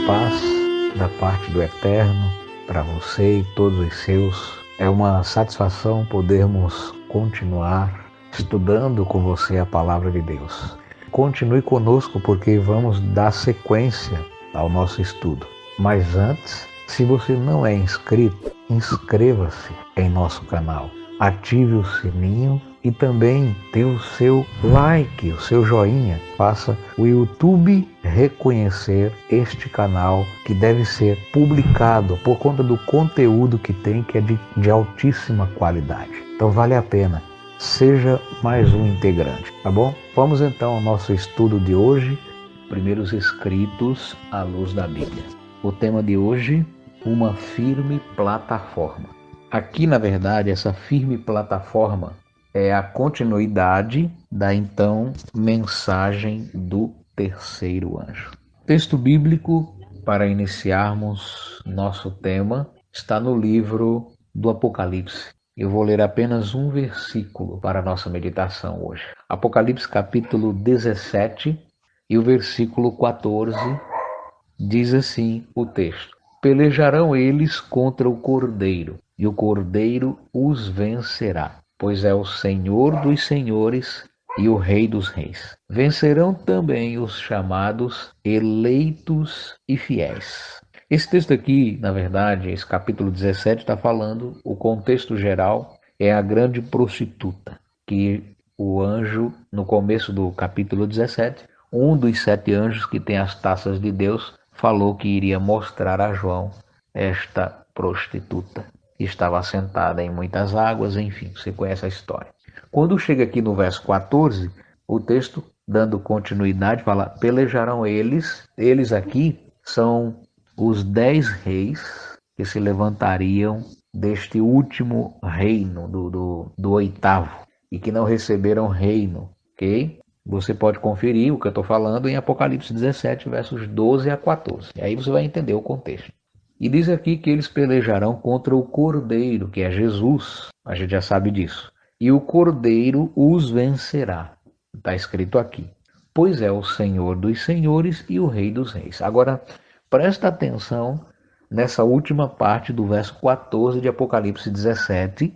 paz da parte do Eterno para você e todos os seus. É uma satisfação podermos continuar estudando com você a Palavra de Deus. Continue conosco porque vamos dar sequência ao nosso estudo. Mas antes, se você não é inscrito, inscreva-se em nosso canal. Ative o sininho e também dê o seu like, o seu joinha. Faça o YouTube reconhecer este canal que deve ser publicado por conta do conteúdo que tem, que é de altíssima qualidade. Então vale a pena. Seja mais um integrante, tá bom? Vamos então ao nosso estudo de hoje, Primeiros Escritos à luz da Bíblia. O tema de hoje, uma firme plataforma. Aqui, na verdade, essa firme plataforma é a continuidade da então mensagem do terceiro anjo. Texto bíblico para iniciarmos nosso tema está no livro do Apocalipse. Eu vou ler apenas um versículo para a nossa meditação hoje. Apocalipse capítulo 17 e o versículo 14 diz assim o texto: Pelejarão eles contra o Cordeiro, e o Cordeiro os vencerá, pois é o Senhor dos senhores e o Rei dos reis. Vencerão também os chamados eleitos e fiéis. Esse texto aqui, na verdade, esse capítulo 17 está falando, o contexto geral é a grande prostituta, que o anjo, no começo do capítulo 17, um dos 7 anjos que tem as taças de Deus, falou que iria mostrar a João esta prostituta. Estava sentada em muitas águas, enfim, você conhece a história. Quando chega aqui no verso 14, o texto, dando continuidade, fala: pelejarão eles aqui são os 10 reis que se levantariam deste último reino, do oitavo, e que não receberam reino, ok? Você pode conferir o que eu estou falando em Apocalipse 17, versos 12 a 14. E aí você vai entender o contexto. E diz aqui que eles pelejarão contra o Cordeiro, que é Jesus. A gente já sabe disso. E o Cordeiro os vencerá. Está escrito aqui. Pois é o Senhor dos senhores e o Rei dos reis. Agora, presta atenção nessa última parte do verso 14 de Apocalipse 17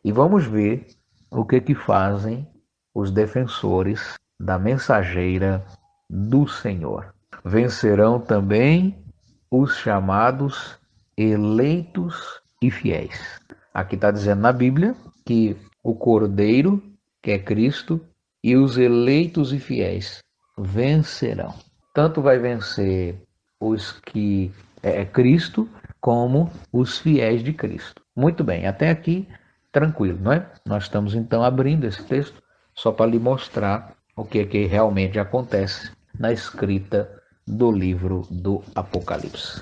e vamos ver o que fazem os defensores da mensageira do Senhor. Vencerão também os chamados eleitos e fiéis. Aqui está dizendo na Bíblia que o Cordeiro, que é Cristo, e os eleitos e fiéis vencerão. Tanto vai vencer os que é Cristo, como os fiéis de Cristo. Muito bem, até aqui tranquilo, não é? Nós estamos então abrindo esse texto só para lhe mostrar o que realmente acontece na escrita do livro do Apocalipse.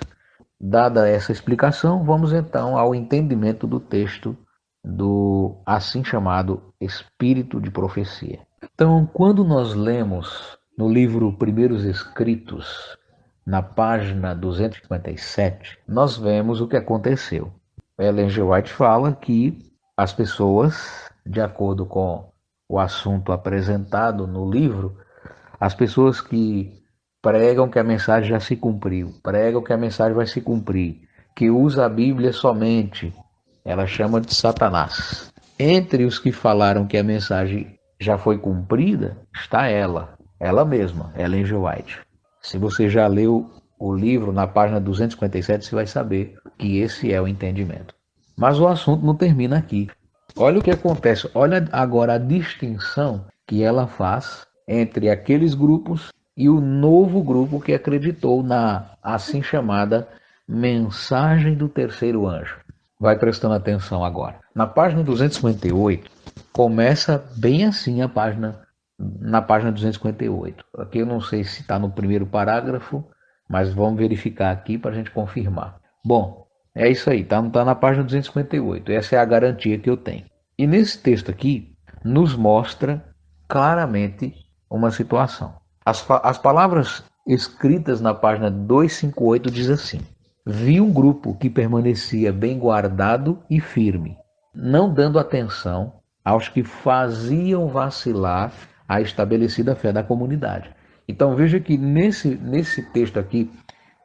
Dada essa explicação, vamos então ao entendimento do texto do assim chamado Espírito de Profecia. Então, quando nós lemos no livro Primeiros Escritos, na página 257, nós vemos o que aconteceu. Ellen G. White fala que as pessoas, de acordo com o assunto apresentado no livro, as pessoas que pregam que a mensagem já se cumpriu, pregam que a mensagem vai se cumprir, que usa a Bíblia somente, ela chama de Satanás. Entre os que falaram que a mensagem já foi cumprida, está ela mesma, Ellen G. White. Se você já leu o livro, na página 257, você vai saber que esse é o entendimento. Mas o assunto não termina aqui. Olha o que acontece, olha agora a distinção que ela faz entre aqueles grupos e o novo grupo que acreditou na assim chamada mensagem do terceiro anjo. Vai prestando atenção agora. Na página 258, começa bem assim a página, na página 258. Aqui eu não sei se está no primeiro parágrafo, mas vamos verificar aqui para a gente confirmar. Bom, é isso aí, tá na página 258. Essa é a garantia que eu tenho. E nesse texto aqui, nos mostra claramente uma situação. As palavras escritas na página 258 diz assim: vi um grupo que permanecia bem guardado e firme, não dando atenção aos que faziam vacilar a estabelecida fé da comunidade. Então veja que nesse texto aqui,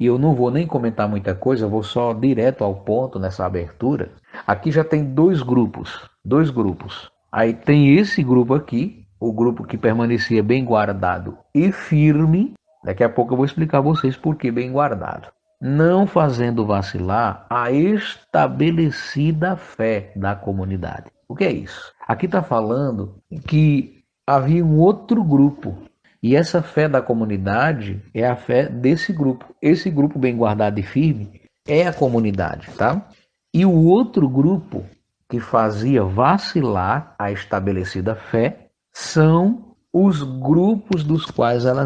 e eu não vou nem comentar muita coisa, eu vou só direto ao ponto nessa abertura. Aqui já tem dois grupos, dois grupos. Aí tem esse grupo aqui, o grupo que permanecia bem guardado e firme. Daqui a pouco eu vou explicar a vocês por que bem guardado. Não fazendo vacilar a estabelecida fé da comunidade. O que é isso? Aqui está falando que havia um outro grupo. E essa fé da comunidade é a fé desse grupo. Esse grupo bem guardado e firme é a comunidade, tá? E o outro grupo que fazia vacilar a estabelecida fé são os grupos dos quais ela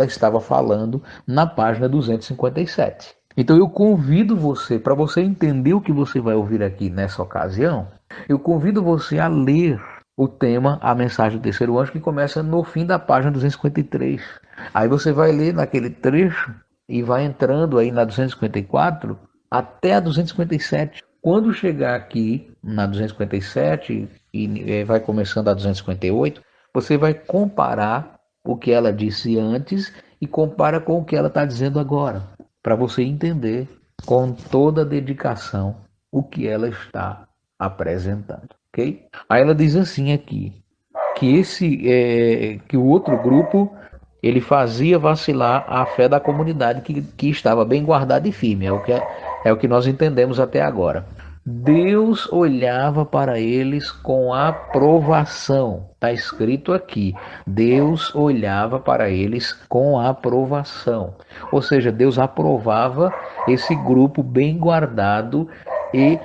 estava falando na página 257. Então eu convido você, para você entender o que você vai ouvir aqui nessa ocasião, eu convido você a ler o tema, a mensagem do terceiro anjo, que começa no fim da página 253. Aí você vai ler naquele trecho e vai entrando aí na 254 até a 257. Quando chegar aqui na 257 e vai começando a 258, você vai comparar o que ela disse antes e compara com o que ela está dizendo agora, para você entender com toda a dedicação o que ela está apresentando, ok? Aí ela diz assim aqui, que o outro grupo ele fazia vacilar a fé da comunidade que estava bem guardada e firme, é o que nós entendemos até agora. Deus olhava para eles com aprovação. Está escrito aqui. Deus olhava para eles com aprovação. Ou seja, Deus aprovava esse grupo bem guardado e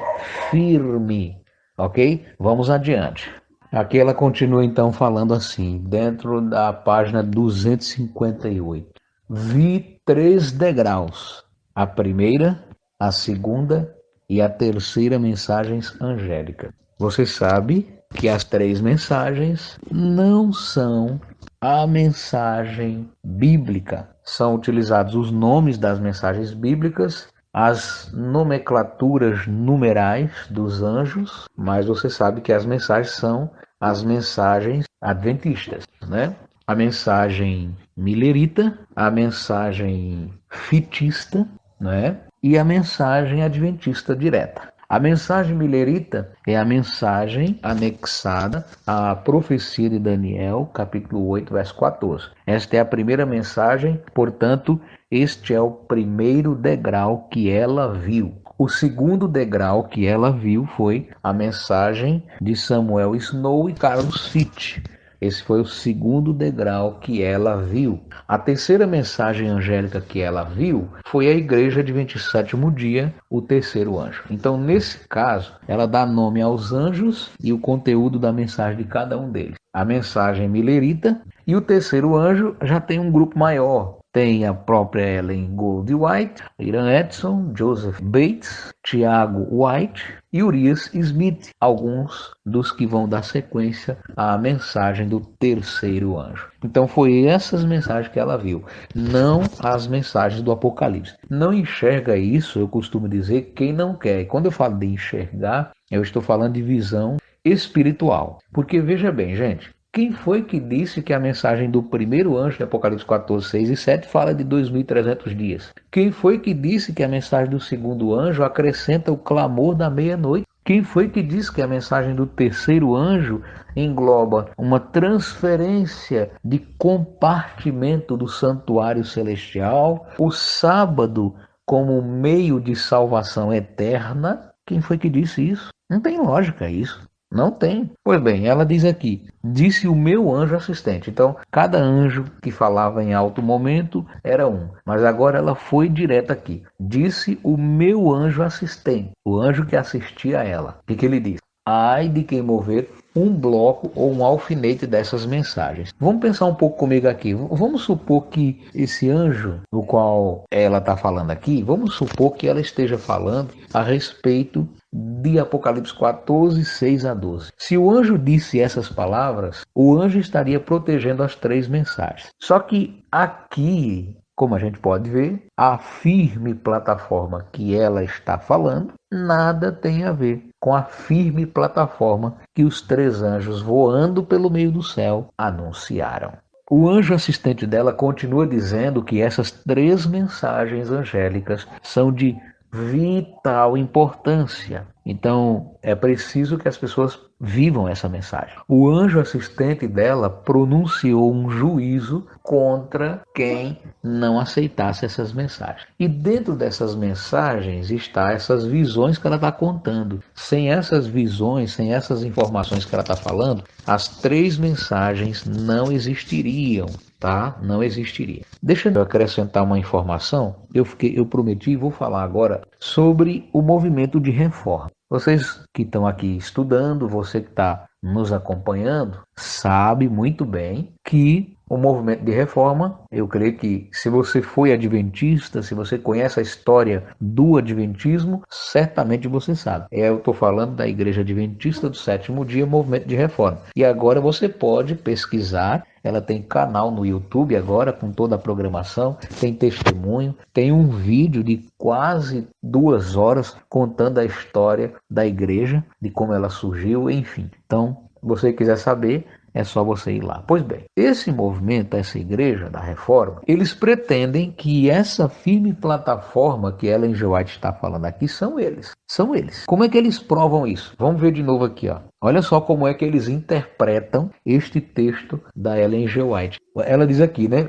firme. Ok? Vamos adiante. Aqui ela continua então falando assim, dentro da página 258. Vi 3 degraus. A primeira, a segunda e a terceira mensagens angélicas. Você sabe que as 3 mensagens não são a mensagem bíblica. São utilizados os nomes das mensagens bíblicas, as nomenclaturas numerais dos anjos, mas você sabe que as mensagens são as mensagens adventistas, né? A mensagem milerita, a mensagem fitista, né? E a mensagem adventista direta. A mensagem milerita é a mensagem anexada à profecia de Daniel, capítulo 8, verso 14. Esta é a primeira mensagem, portanto, este é o primeiro degrau que ela viu. O segundo degrau que ela viu foi a mensagem de Samuel Snow e Carlos Fitt. Esse foi o segundo degrau que ela viu. A terceira mensagem angélica que ela viu foi a Igreja Adventista do Sétimo Dia, o terceiro anjo. Então, nesse caso, ela dá nome aos anjos e o conteúdo da mensagem de cada um deles. A mensagem milerita e o terceiro anjo já tem um grupo maior. Tem a própria Ellen Goldwhite, Iran Edson, Joseph Bates, Tiago White e Urias Smith, alguns dos que vão dar sequência à mensagem do terceiro anjo. Então foi essas mensagens que ela viu, não as mensagens do Apocalipse. Não enxerga isso, eu costumo dizer, quem não quer. E quando eu falo de enxergar, eu estou falando de visão espiritual. Porque veja bem, gente, quem foi que disse que a mensagem do primeiro anjo de Apocalipse 14, 6 e 7 fala de 2.300 dias? Quem foi que disse que a mensagem do segundo anjo acrescenta o clamor da meia-noite? Quem foi que disse que a mensagem do terceiro anjo engloba uma transferência de compartimento do santuário celestial, o sábado como meio de salvação eterna? Quem foi que disse isso? Não tem lógica isso. Não tem. Pois bem, ela diz aqui, disse o meu anjo assistente. Então, cada anjo que falava em alto momento era um. Mas agora ela foi direta aqui. Disse o meu anjo assistente, o anjo que assistia a ela. O que ele disse? Ai de quem mover um bloco ou um alfinete dessas mensagens. Vamos pensar um pouco comigo aqui. Vamos supor que esse anjo, do qual ela está falando aqui, vamos supor que ela esteja falando a respeito de Apocalipse 14, 6 a 12. Se o anjo disse essas palavras, o anjo estaria protegendo as 3 mensagens. Só que aqui, como a gente pode ver, a firme plataforma que ela está falando nada tem a ver com a firme plataforma que os 3 anjos voando pelo meio do céu anunciaram. O anjo assistente dela continua dizendo que essas 3 mensagens angélicas são de vital importância. Então, é preciso que as pessoas vivam essa mensagem. O anjo assistente dela pronunciou um juízo contra quem não aceitasse essas mensagens. E dentro dessas mensagens está essas visões que ela está contando. Sem essas visões, sem essas informações que ela está falando, as 3 mensagens não existiriam. Tá? Não existiria. Deixa eu acrescentar uma informação. Eu prometi e vou falar agora sobre o movimento de reforma. Vocês que estão aqui estudando, você que está nos acompanhando, sabe muito bem que o movimento de reforma, eu creio que se você foi adventista, se você conhece a história do adventismo, certamente você sabe. Eu estou falando da Igreja Adventista do Sétimo Dia, movimento de reforma. E agora você pode pesquisar. Ela tem canal no YouTube agora com toda a programação, tem testemunho, tem um vídeo de quase 2 horas contando a história da igreja, de como ela surgiu, enfim. Então, se você quiser saber, é só você ir lá. Pois bem, esse movimento, essa igreja da reforma, eles pretendem que essa firme plataforma que Ellen G. White está falando aqui são eles. São eles. Como é que eles provam isso? Vamos ver de novo aqui, ó. Olha só como é que eles interpretam este texto da Ellen G. White. Ela diz aqui, né?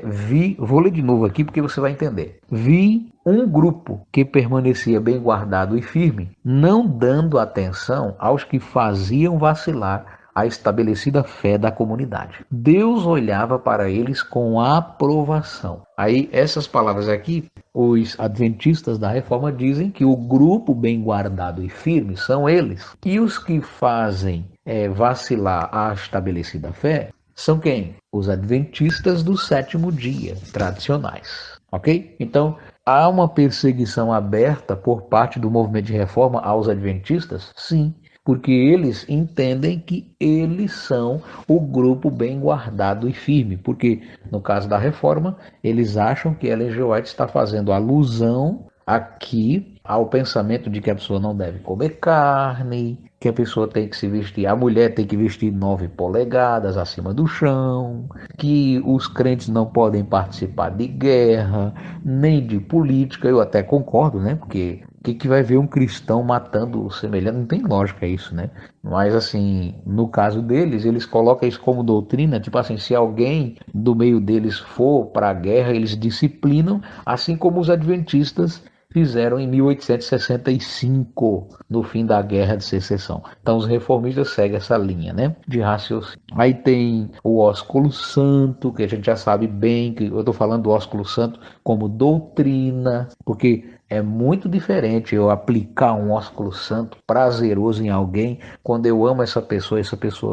Vou ler de novo aqui porque você vai entender. Vi um grupo que permanecia bem guardado e firme, não dando atenção aos que faziam vacilar a estabelecida fé da comunidade. Deus olhava para eles com aprovação. Aí, essas palavras aqui, os adventistas da reforma dizem que o grupo bem guardado e firme são eles. E os que fazem vacilar a estabelecida fé são quem? Os adventistas do sétimo dia, tradicionais. Ok? Então, há uma perseguição aberta por parte do movimento de reforma aos adventistas? Sim. Porque eles entendem que eles são o grupo bem guardado e firme. Porque, no caso da reforma, eles acham que Ellen G. White está fazendo alusão aqui ao pensamento de que a pessoa não deve comer carne, que a pessoa tem que se vestir, a mulher tem que vestir 9 polegadas acima do chão, que os crentes não podem participar de guerra, nem de política. Eu até concordo, né? Porque que vai ver um cristão matando o semelhante? Não tem lógica isso, né? Mas assim, no caso deles, eles colocam isso como doutrina, tipo assim, se alguém do meio deles for para a guerra, eles disciplinam, assim como os adventistas fizeram em 1865, no fim da Guerra de Secessão. Então os reformistas seguem essa linha, né, de raciocínio. Aí tem o ósculo santo, que a gente já sabe bem, que eu estou falando do ósculo santo como doutrina, porque é muito diferente eu aplicar um ósculo santo prazeroso em alguém quando eu amo essa pessoa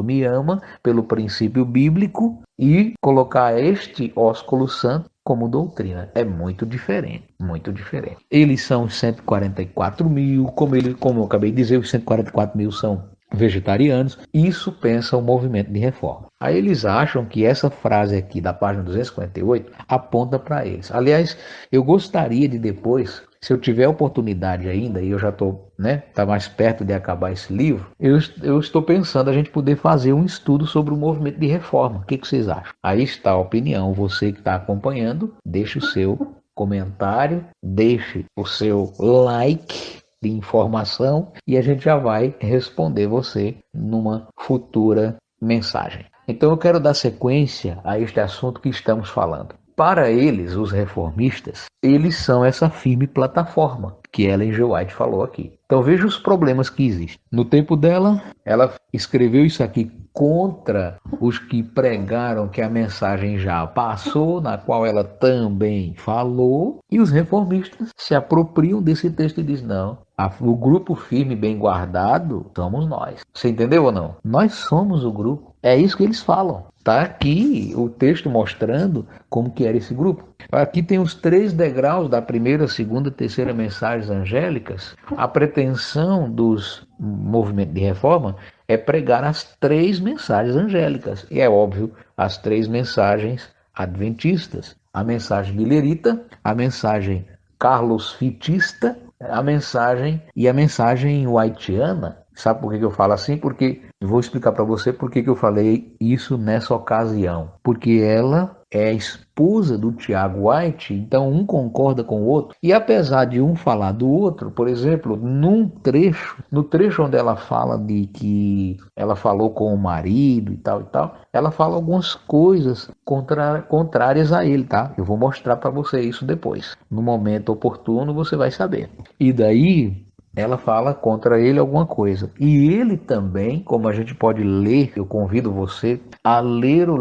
me ama pelo princípio bíblico, e colocar este ósculo santo como doutrina. É muito diferente, muito diferente. Eles são 144 mil, como eu acabei de dizer, os 144 mil são vegetarianos. Isso pensa o movimento de reforma. Aí eles acham que essa frase aqui da página 258 aponta para eles. Aliás, eu gostaria de depois, se eu tiver oportunidade ainda, e eu já estou, tá mais perto de acabar esse livro, eu estou pensando a gente poder fazer um estudo sobre o movimento de reforma. O que vocês acham? Aí está a opinião. Você que está acompanhando, deixe o seu comentário, deixe o seu like de informação e a gente já vai responder você numa futura mensagem. Então eu quero dar sequência a este assunto que estamos falando. Para eles, os reformistas, eles são essa firme plataforma que Ellen G. White falou aqui. Então veja os problemas que existem. No tempo dela, ela escreveu isso aqui contra os que pregaram que a mensagem já passou, na qual ela também falou, e os reformistas se apropriam desse texto e dizem, não, o grupo firme bem guardado somos nós. Você entendeu ou não? Nós somos o grupo. É isso que eles falam. Está aqui o texto mostrando como que era esse grupo. Aqui tem os 3 degraus da primeira, segunda e terceira mensagens angélicas. A pretensão dos movimentos de reforma é pregar as 3 mensagens angélicas. E é óbvio, as 3 mensagens adventistas. A mensagem guilherita, a mensagem carlosfitista, a mensagem whiteana. Sabe por que eu falo assim? Porque eu vou explicar para você por que eu falei isso nessa ocasião. Porque ela é a esposa do Tiago White, então um concorda com o outro. E apesar de um falar do outro, por exemplo, no trecho onde ela fala de que ela falou com o marido e tal, ela fala algumas coisas contrárias a ele, tá? Eu vou mostrar para você isso depois. No momento oportuno você vai saber. E daí ela fala contra ele alguma coisa. E ele também, como a gente pode ler, eu convido você a ler o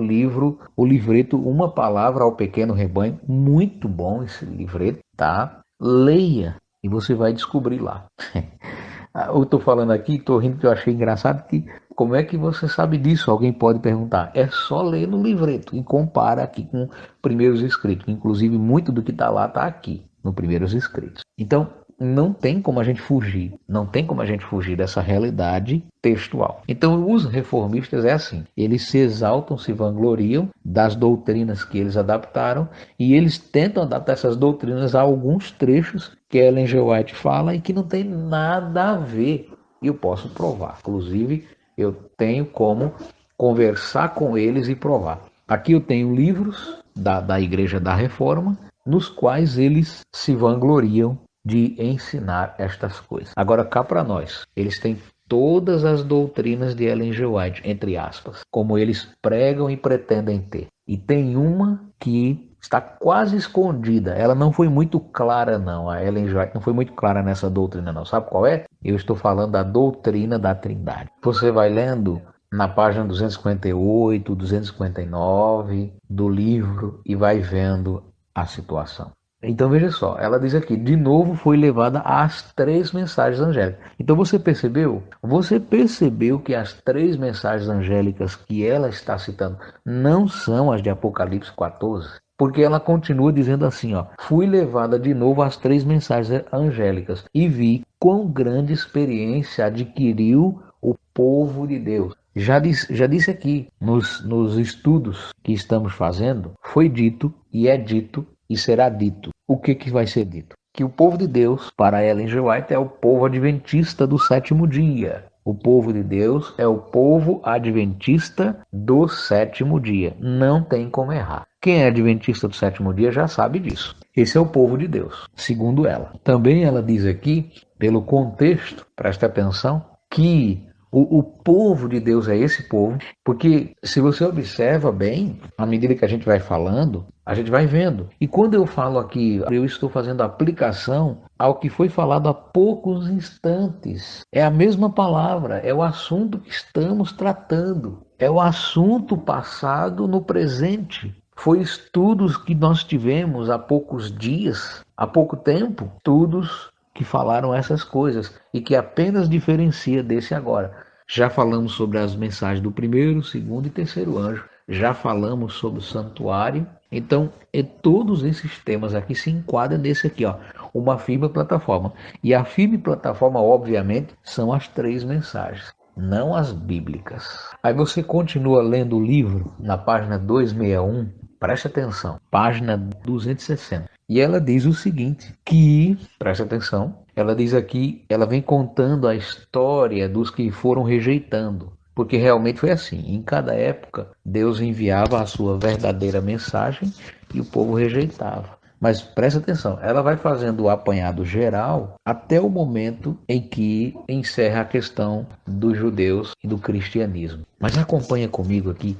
livreto Uma Palavra ao Pequeno Rebanho. Muito bom esse livreto, tá? Leia e você vai descobrir lá. Eu estou falando aqui, estou rindo porque eu achei engraçado que como é que você sabe disso? Alguém pode perguntar. É só ler no livreto e compara aqui com Primeiros Escritos. Inclusive, muito do que está lá está aqui, no Primeiros Escritos. Então, não tem como a gente fugir. Não tem como a gente fugir dessa realidade textual. Então, os reformistas é assim. Eles se exaltam, se vangloriam das doutrinas que eles adaptaram e eles tentam adaptar essas doutrinas a alguns trechos que Ellen G. White fala e que não tem nada a ver. E eu posso provar. Inclusive, eu tenho como conversar com eles e provar. Aqui eu tenho livros da Igreja da Reforma, nos quais eles se vangloriam de ensinar estas coisas. Agora cá para nós, eles têm todas as doutrinas de Ellen G. White, entre aspas, como eles pregam e pretendem ter. E tem uma que está quase escondida. Ela não foi muito clara, não. A Ellen G. White não foi muito clara nessa doutrina, não. Sabe qual é? Eu estou falando da doutrina da Trindade. Você vai lendo na página 258, 259 do livro e vai vendo a situação. Então veja só, ela diz aqui, de novo foi levada às 3 mensagens angélicas. Então você percebeu? Você percebeu que as 3 mensagens angélicas que ela está citando não são as de Apocalipse 14? Porque ela continua dizendo assim, ó, fui levada de novo às 3 mensagens angélicas e vi quão grande experiência adquiriu o povo de Deus. Já disse aqui, nos estudos que estamos fazendo, foi dito e é dito e será dito. O que vai ser dito? Que o povo de Deus, para Ellen G. White, é o povo adventista do 7º dia. O povo de Deus é o povo adventista do 7º dia. Não tem como errar. Quem é adventista do 7º dia já sabe disso. Esse é o povo de Deus, segundo ela. Também ela diz aqui, pelo contexto, presta atenção, que o povo de Deus é esse povo, porque se você observa bem, à medida que a gente vai falando, a gente vai vendo. E quando eu falo aqui, eu estou fazendo aplicação ao que foi falado há poucos instantes. É a mesma palavra, é o assunto que estamos tratando. É o assunto passado no presente. Foi estudos que nós tivemos há poucos dias, há pouco tempo, estudos que falaram essas coisas e que apenas diferencia desse agora. Já falamos sobre as mensagens do 1º, 2º e 3º anjo. Já falamos sobre o santuário. Então, todos esses temas aqui se enquadram nesse aqui, ó, uma firme plataforma. E a firme plataforma, obviamente, são as 3 mensagens, não as bíblicas. Aí você continua lendo o livro na página 261, preste atenção, página 260. E ela diz o seguinte, que, preste atenção, ela diz aqui, ela vem contando a história dos que foram rejeitando. Porque realmente foi assim, em cada época Deus enviava a sua verdadeira mensagem e o povo rejeitava. Mas presta atenção, ela vai fazendo o apanhado geral até o momento em que encerra a questão dos judeus e do cristianismo. Mas acompanha comigo aqui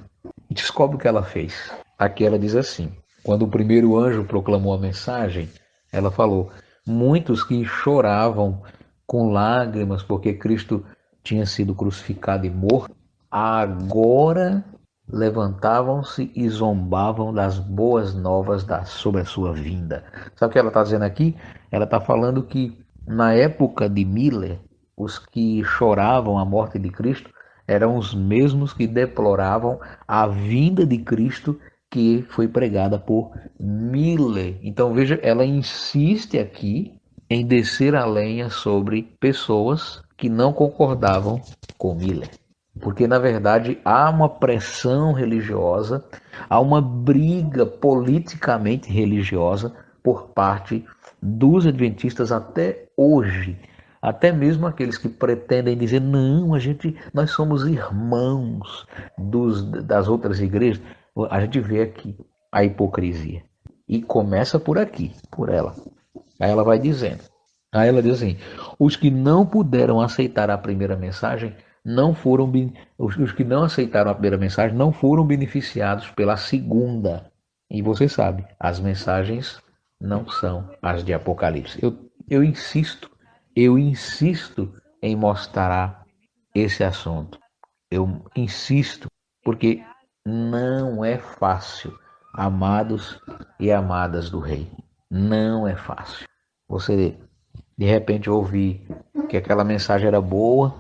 e descobre o que ela fez. Aqui ela diz assim, quando o primeiro anjo proclamou a mensagem, ela falou, muitos que choravam com lágrimas porque Cristo tinha sido crucificado e morto, agora levantavam-se e zombavam das boas novas sobre a sua vinda. Sabe o que ela está dizendo aqui? Ela está falando que na época de Miller, os que choravam a morte de Cristo eram os mesmos que deploravam a vinda de Cristo que foi pregada por Miller. Então veja, ela insiste aqui em descer a lenha sobre pessoas que não concordavam com Miller. Porque, na verdade, há uma pressão religiosa, há uma briga politicamente religiosa por parte dos adventistas até hoje. Até mesmo aqueles que pretendem dizer, não, nós somos irmãos das outras igrejas. A gente vê aqui a hipocrisia. E começa por aqui, por ela. Aí ela vai dizendo. Aí ela diz assim: os que não puderam aceitar a primeira mensagem não foram os que não aceitaram a primeira mensagem não foram beneficiados pela segunda. E você sabe, as mensagens não são as de Apocalipse. Eu insisto em mostrar esse assunto. Eu insisto porque não é fácil, amados e amadas do Rei. Não é fácil. Você de repente ouvir que aquela mensagem era boa,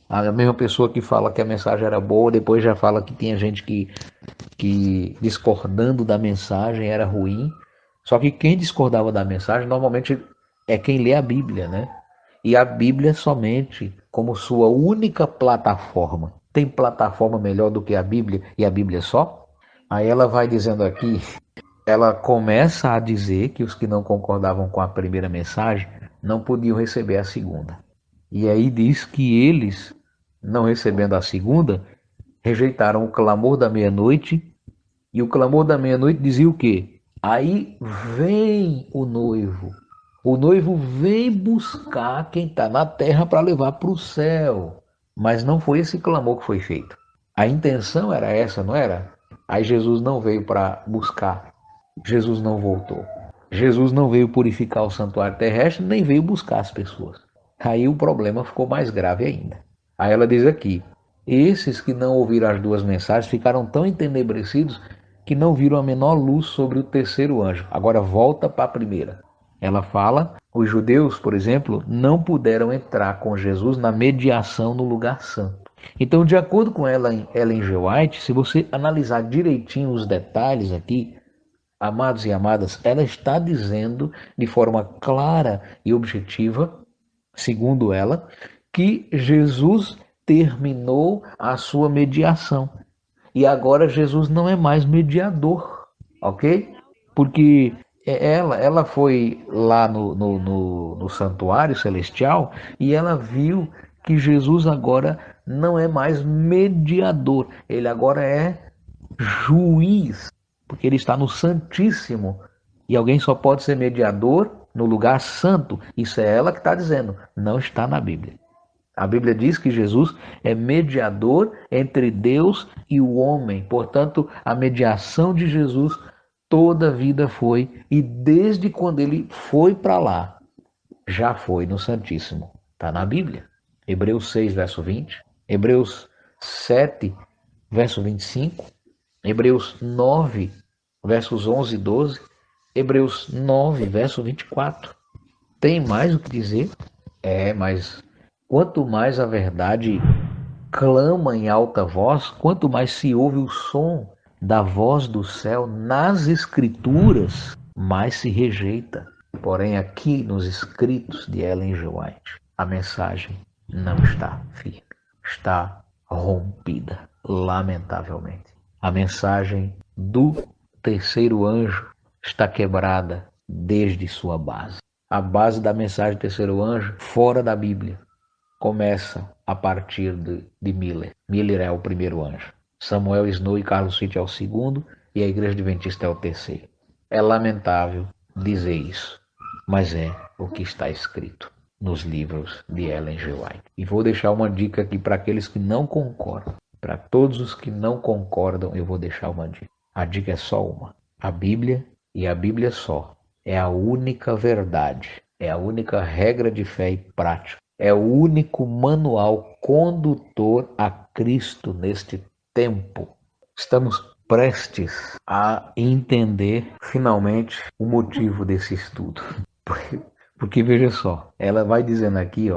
a mesma pessoa que fala que a mensagem era boa, depois já fala que tinha gente que discordando da mensagem era ruim. Só que quem discordava da mensagem normalmente é quem lê a Bíblia, né? E a Bíblia somente como sua única plataforma. Tem plataforma melhor do que a Bíblia e a Bíblia só? Aí ela vai dizendo aqui, ela começa a dizer que os que não concordavam com a primeira mensagem não podiam receber a segunda. E aí diz que eles, não recebendo a segunda, rejeitaram o clamor da meia-noite, e o clamor da meia-noite dizia o quê? Aí vem o noivo. O noivo vem buscar quem está na terra para levar para o céu. Mas não foi esse clamor que foi feito. A intenção era essa, não era? Aí Jesus não veio para buscar. Jesus não voltou. Jesus não veio purificar o santuário terrestre, nem veio buscar as pessoas. Aí o problema ficou mais grave ainda. Aí ela diz aqui: esses que não ouviram as duas mensagens ficaram tão entenebrecidos que não viram a menor luz sobre o terceiro anjo. Agora volta para a primeira. Ela fala: os judeus, por exemplo, não puderam entrar com Jesus na mediação no lugar santo. Então, de acordo com Ellen G. White, se você analisar direitinho os detalhes aqui, amados e amadas, ela está dizendo de forma clara e objetiva, segundo ela, que Jesus terminou a sua mediação. E agora Jesus não é mais mediador, ok? Porque ela foi lá no santuário celestial e ela viu que Jesus agora não é mais mediador, ele agora é juiz, porque ele está no Santíssimo. E alguém só pode ser mediador no lugar santo. Isso é ela que está dizendo, não está na Bíblia. A Bíblia diz que Jesus é mediador entre Deus e o homem. Portanto, a mediação de Jesus toda a vida foi, e desde quando ele foi para lá, já foi no Santíssimo. Está na Bíblia. Hebreus 6, verso 20. Hebreus 7, verso 25. Hebreus 9, versos 11 e 12. Hebreus 9, verso 24. Tem mais o que dizer? Mas quanto mais a verdade clama em alta voz, quanto mais se ouve o som da voz do céu nas Escrituras, mais se rejeita. Porém, aqui nos escritos de Ellen G. White, a mensagem não está firme, está rompida, lamentavelmente. A mensagem do terceiro anjo está quebrada desde sua base. A base da mensagem do terceiro anjo, fora da Bíblia, começa a partir de Miller. Miller é o primeiro anjo. Samuel Snow e Carlos Fitt é o segundo e a Igreja Adventista é o terceiro. É lamentável dizer isso, mas é o que está escrito nos livros de Ellen G. White. E vou deixar uma dica aqui para aqueles que não concordam. Para todos os que não concordam, eu vou deixar uma dica. A dica é só uma. A Bíblia, e a Bíblia só, é a única verdade, é a única regra de fé e prática, é o único manual condutor a Cristo neste tempo. Estamos prestes a entender finalmente o motivo desse estudo. Porque veja só, ela vai dizendo aqui,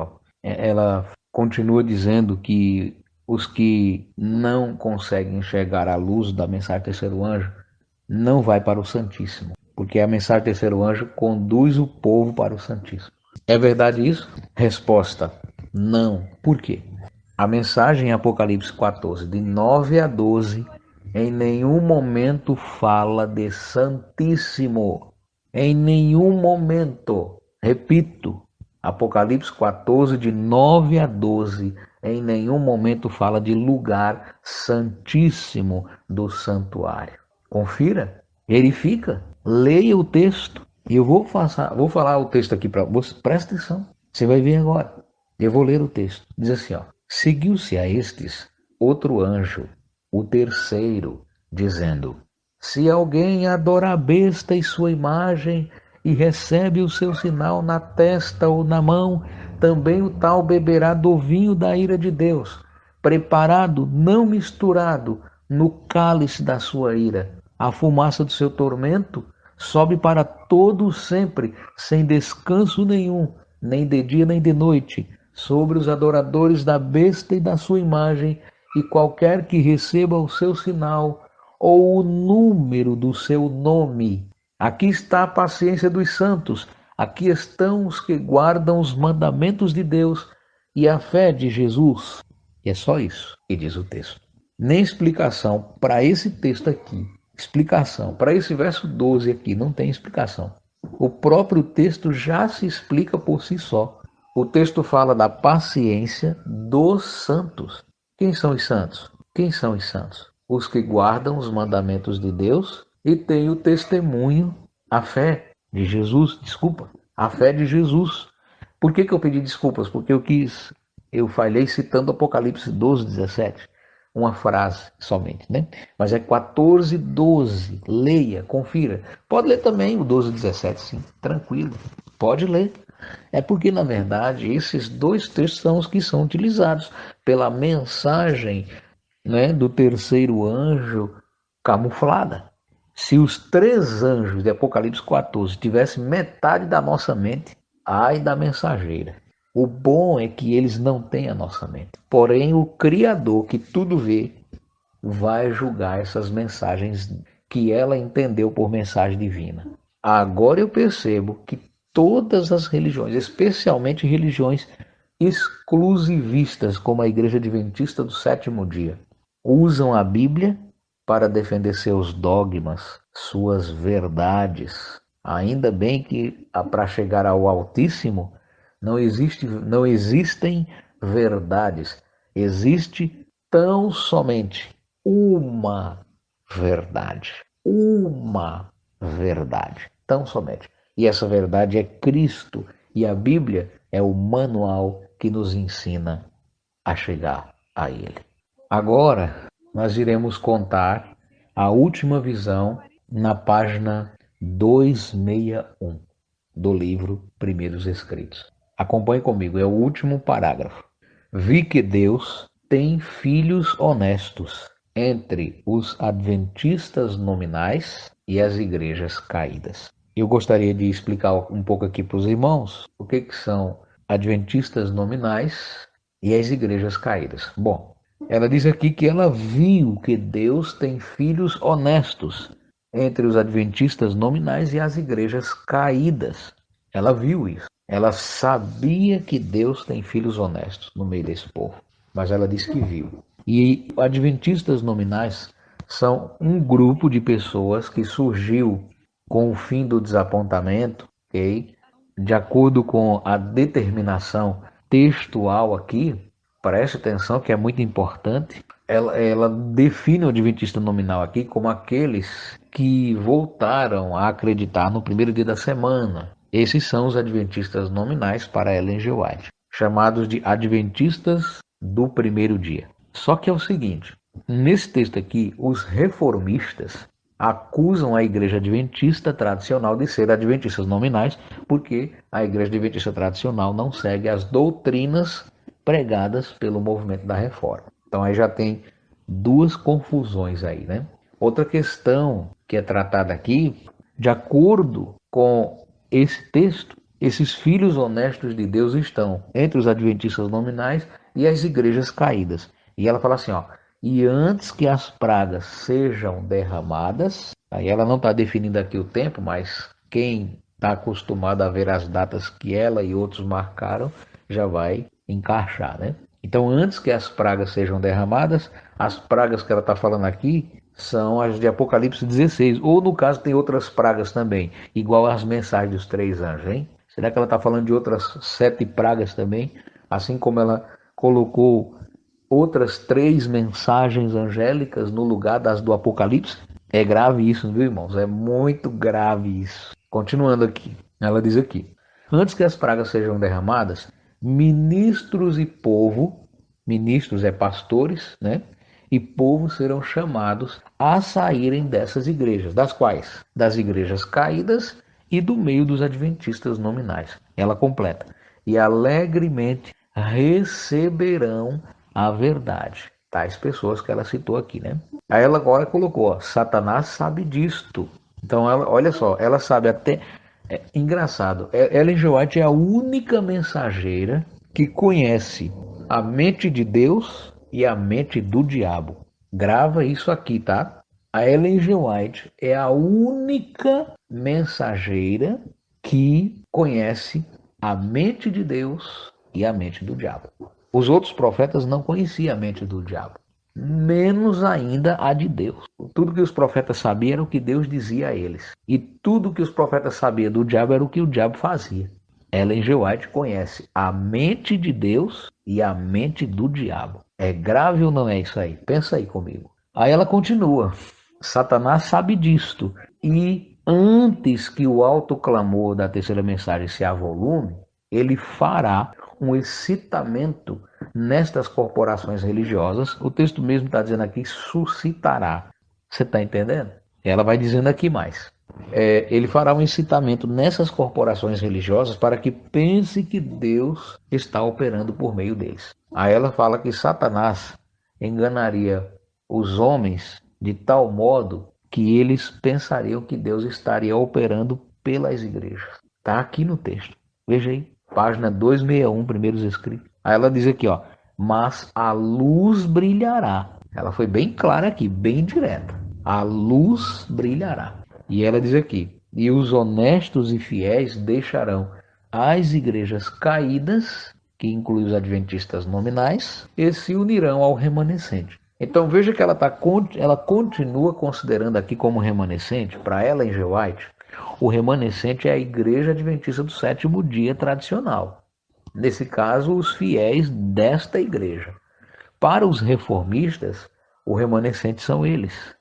ela continua dizendo que os que não conseguem enxergar a luz da mensagem do terceiro anjo não vai para o Santíssimo, porque a mensagem do terceiro anjo conduz o povo para o Santíssimo. É verdade isso? Resposta: não. Por quê? A mensagem em Apocalipse 14, de 9 a 12, em nenhum momento fala de Santíssimo. Em nenhum momento. Repito, Apocalipse 14, de 9 a 12, em nenhum momento fala de lugar santíssimo do santuário. Confira. Verifica, leia o texto. E eu vou falar o texto aqui para você. Presta atenção. Você vai ver agora. Eu vou ler o texto. Diz assim, ó. Seguiu-se a estes outro anjo, o terceiro, dizendo: se alguém adora a besta e sua imagem e recebe o seu sinal na testa ou na mão, também o tal beberá do vinho da ira de Deus, preparado, não misturado, no cálice da sua ira. A fumaça do seu tormento sobe para todo sempre, sem descanso nenhum, nem de dia nem de noite, sobre os adoradores da besta e da sua imagem, e qualquer que receba o seu sinal ou o número do seu nome. Aqui está a paciência dos santos, aqui estão os que guardam os mandamentos de Deus e a fé de Jesus. E é só isso que diz o texto. Nem explicação para esse texto aqui. Explicação para esse verso 12 aqui, não tem explicação. O próprio texto já se explica por si só. O texto fala da paciência dos santos. Quem são os santos? Quem são os santos? Os que guardam os mandamentos de Deus e têm o testemunho, a fé de Jesus. Desculpa, a fé de Jesus. Por que eu pedi desculpas? Porque eu falhei citando Apocalipse 12, 17. Uma frase somente, né? Mas é 14, 12. Leia, confira. Pode ler também o 12, 17, sim. Tranquilo. Pode ler. É porque, na verdade, esses dois textos são os que são utilizados pela mensagem, né, do terceiro anjo camuflada. Se os três anjos de Apocalipse 14 tivessem metade da nossa mente, ai da mensageira. O bom é que eles não têm a nossa mente. Porém, o Criador, que tudo vê, vai julgar essas mensagens que ela entendeu por mensagem divina. Agora eu percebo que todas as religiões, especialmente religiões exclusivistas, como a Igreja Adventista do Sétimo Dia, usam a Bíblia para defender seus dogmas, suas verdades. Ainda bem que para chegar ao Altíssimo não existem verdades, existe tão somente uma verdade, uma verdade, tão somente. E essa verdade é Cristo, e a Bíblia é o manual que nos ensina a chegar a Ele. Agora, nós iremos contar a última visão na página 261 do livro Primeiros Escritos. Acompanhe comigo, é o último parágrafo. Vi que Deus tem filhos honestos entre os adventistas nominais e as igrejas caídas. Eu gostaria de explicar um pouco aqui para os irmãos o que são adventistas nominais e as igrejas caídas. Bom, ela diz aqui que ela viu que Deus tem filhos honestos entre os adventistas nominais e as igrejas caídas. Ela viu isso. Ela sabia que Deus tem filhos honestos no meio desse povo, mas ela disse que viu. E adventistas nominais são um grupo de pessoas que surgiu com o fim do desapontamento, ok? De acordo com a determinação textual aqui, preste atenção que é muito importante, ela define o adventista nominal aqui como aqueles que voltaram a acreditar no primeiro dia da semana. Esses são os adventistas nominais para Ellen G. White, chamados de adventistas do primeiro dia. Só que é o seguinte, nesse texto aqui, os reformistas acusam a igreja adventista tradicional de ser adventistas nominais, porque a igreja adventista tradicional não segue as doutrinas pregadas pelo movimento da reforma. Então aí já tem duas confusões aí, né? Outra questão que é tratada aqui, de acordo com esse texto, esses filhos honestos de Deus estão entre os adventistas nominais e as igrejas caídas. E ela fala assim, ó, e antes que as pragas sejam derramadas, aí ela não está definindo aqui o tempo, mas quem está acostumado a ver as datas que ela e outros marcaram, já vai encaixar, né? Então, antes que as pragas sejam derramadas, as pragas que ela está falando aqui são as de Apocalipse 16, ou no caso tem outras pragas também, igual as mensagens dos três anjos, hein? Será que ela está falando de outras 7 pragas também? Assim como ela colocou outras 3 mensagens angélicas no lugar das do Apocalipse? É grave isso, viu, irmãos? É muito grave isso. Continuando aqui, ela diz aqui: antes que as pragas sejam derramadas, ministros e povo, ministros é pastores, né? E povo serão chamados a saírem dessas igrejas. Das quais? Das igrejas caídas e do meio dos adventistas nominais. Ela completa: e alegremente receberão a verdade. Tais pessoas que ela citou aqui, né? Aí ela agora colocou, ó, Satanás sabe disto. Então, ela, olha só, ela sabe até. É engraçado, Ellen G. White é a única mensageira que conhece a mente de Deus e a mente do diabo. Grava isso aqui, tá? A Ellen G. White é a única mensageira que conhece a mente de Deus e a mente do diabo. Os outros profetas não conheciam a mente do diabo, menos ainda a de Deus. Tudo que os profetas sabiam era o que Deus dizia a eles. E tudo que os profetas sabiam do diabo era o que o diabo fazia. Ellen G. White conhece a mente de Deus e a mente do diabo. É grave ou não é isso aí? Pensa aí comigo. Aí ela continua. Satanás sabe disto. E antes que o alto clamor da terceira mensagem se avolume, ele fará um excitamento nestas corporações religiosas. O texto mesmo está dizendo aqui, suscitará. Você está entendendo? Ela vai dizendo aqui mais. Ele fará um incitamento nessas corporações religiosas para que pense que Deus está operando por meio deles. Aí ela fala que Satanás enganaria os homens de tal modo que eles pensariam que Deus estaria operando pelas igrejas. Está aqui no texto. Veja aí, página 261, primeiros escritos. Aí ela diz aqui, ó, mas a luz brilhará. Ela foi bem clara aqui, bem direta. A luz brilhará. E ela diz aqui, e os honestos e fiéis deixarão as igrejas caídas, que inclui os adventistas nominais, e se unirão ao remanescente. Então veja que ela continua considerando aqui como remanescente, para ela em G. White, o remanescente é a igreja adventista do sétimo dia tradicional. Nesse caso, os fiéis desta igreja. Para os reformistas, o remanescente são eles.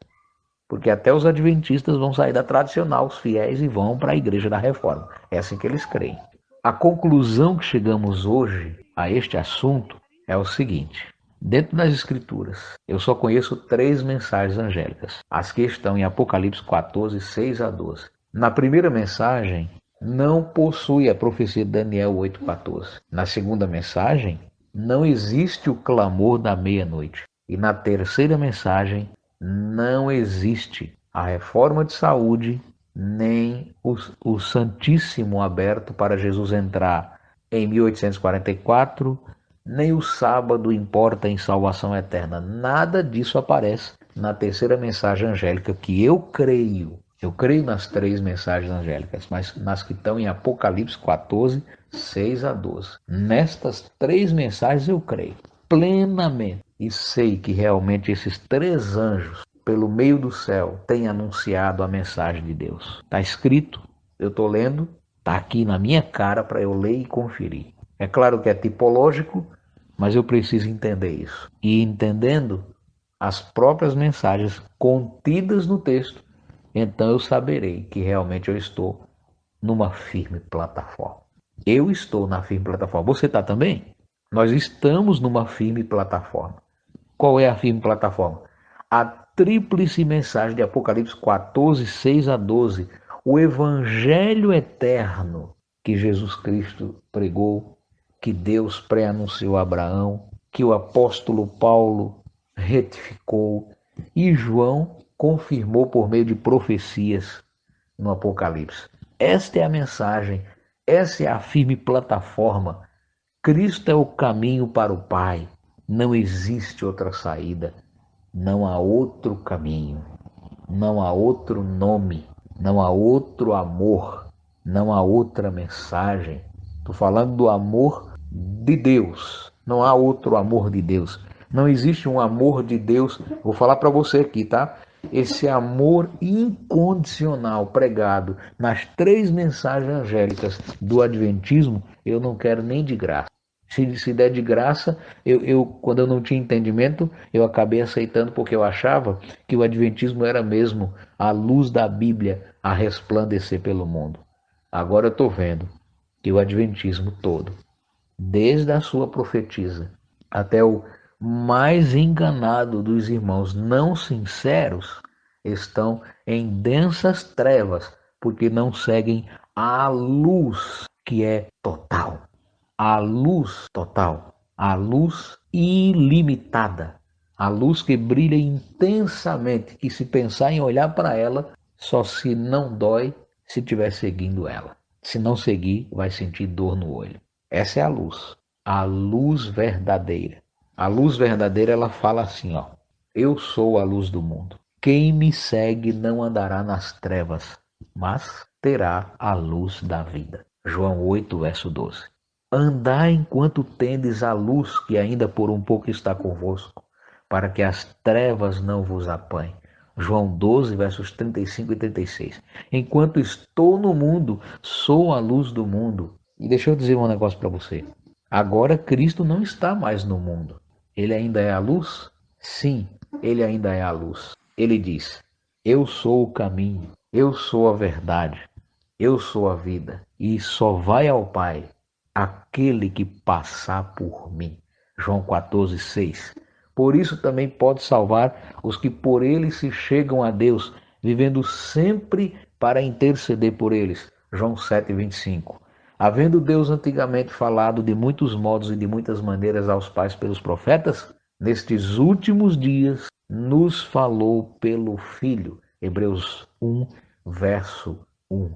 Porque até os adventistas vão sair da tradicional, os fiéis, e vão para a igreja da reforma. É assim que eles creem. A conclusão que chegamos hoje a este assunto é o seguinte. Dentro das escrituras, eu só conheço 3 mensagens angélicas. As que estão em Apocalipse 14, 6 a 12. Na primeira mensagem, não possui a profecia de Daniel 8,14. Na segunda mensagem, não existe o clamor da meia-noite. E na terceira mensagem, não existe a reforma de saúde, nem o Santíssimo aberto para Jesus entrar em 1844, nem o sábado importa em salvação eterna. Nada disso aparece na terceira mensagem angélica que eu creio. Eu creio nas 3 mensagens angélicas, mas nas que estão em Apocalipse 14, 6 a 12. Nestas 3 mensagens eu creio plenamente e sei que realmente esses 3 anjos, pelo meio do céu, têm anunciado a mensagem de Deus. Está escrito, eu estou lendo, está aqui na minha cara para eu ler e conferir. É claro que é tipológico, mas eu preciso entender isso. E entendendo as próprias mensagens contidas no texto, então eu saberei que realmente eu estou numa firme plataforma. Eu estou na firme plataforma. Você está também? Nós estamos numa firme plataforma. Qual é a firme plataforma? A tríplice mensagem de Apocalipse 14, 6 a 12. O evangelho eterno que Jesus Cristo pregou, que Deus pré-anunciou a Abraão, que o apóstolo Paulo retificou e João confirmou por meio de profecias no Apocalipse. Esta é a mensagem, essa é a firme plataforma. Cristo é o caminho para o Pai. Não existe outra saída. Não há outro caminho. Não há outro nome. Não há outro amor. Não há outra mensagem. Estou falando do amor de Deus. Não há outro amor de Deus. Não existe um amor de Deus. Vou falar para você aqui, tá? Esse amor incondicional pregado nas 3 mensagens angélicas do Adventismo, eu não quero nem de graça. Se der de graça, quando eu não tinha entendimento, eu acabei aceitando porque eu achava que o Adventismo era mesmo a luz da Bíblia a resplandecer pelo mundo. Agora eu estou vendo que o Adventismo todo, desde a sua profetisa até o mais enganado dos irmãos não sinceros, estão em densas trevas, porque não seguem a luz que é total, a luz total, a luz ilimitada, a luz que brilha intensamente, que se pensar em olhar para ela, só se não dói se estiver seguindo ela. Se não seguir, vai sentir dor no olho. Essa é a luz verdadeira. A luz verdadeira, ela fala assim, ó: eu sou a luz do mundo. Quem me segue não andará nas trevas, mas terá a luz da vida. João 8, verso 12. Andai enquanto tendes a luz que ainda por um pouco está convosco, para que as trevas não vos apanhem. João 12, versos 35 e 36. Enquanto estou no mundo, sou a luz do mundo. E deixa eu dizer um negócio para você. Agora Cristo não está mais no mundo. Ele ainda é a luz? Sim, ele ainda é a luz. Ele diz: eu sou o caminho, eu sou a verdade, eu sou a vida. E só vai ao Pai aquele que passar por mim. João 14, 6. Por isso também pode salvar os que por ele se chegam a Deus, vivendo sempre para interceder por eles. João 7, 25. Havendo Deus antigamente falado de muitos modos e de muitas maneiras aos pais pelos profetas, nestes últimos dias nos falou pelo Filho. Hebreus 1, verso 1.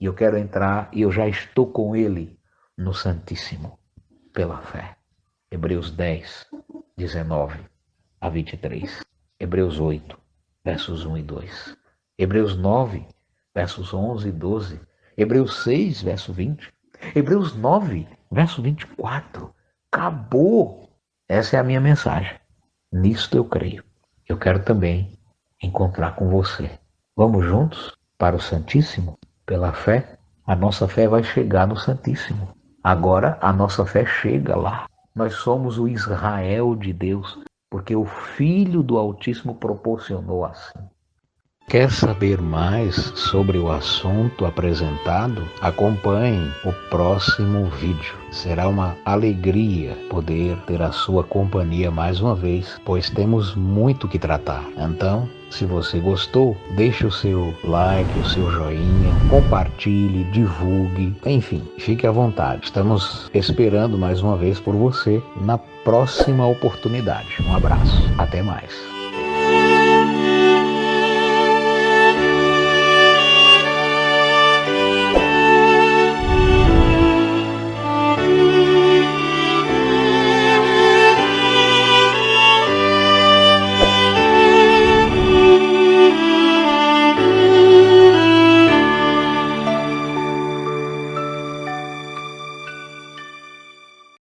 E eu quero entrar, e eu já estou com ele no Santíssimo, pela fé. Hebreus 10, 19 a 23. Hebreus 8, versos 1 e 2. Hebreus 9, versos 11 e 12. Hebreus 6, verso 20. Hebreus 9, verso 24. Acabou. Essa é a minha mensagem. Nisto eu creio. Eu quero também encontrar com você. Vamos juntos para o Santíssimo? Pela fé, a nossa fé vai chegar no Santíssimo. Agora a nossa fé chega lá. Nós somos o Israel de Deus, porque o Filho do Altíssimo proporcionou assim. Quer saber mais sobre o assunto apresentado? Acompanhe o próximo vídeo. Será uma alegria poder ter a sua companhia mais uma vez, pois temos muito que tratar. Então, se você gostou, deixe o seu like, o seu joinha, compartilhe, divulgue, enfim, fique à vontade. Estamos esperando mais uma vez por você na próxima oportunidade. Um abraço, até mais.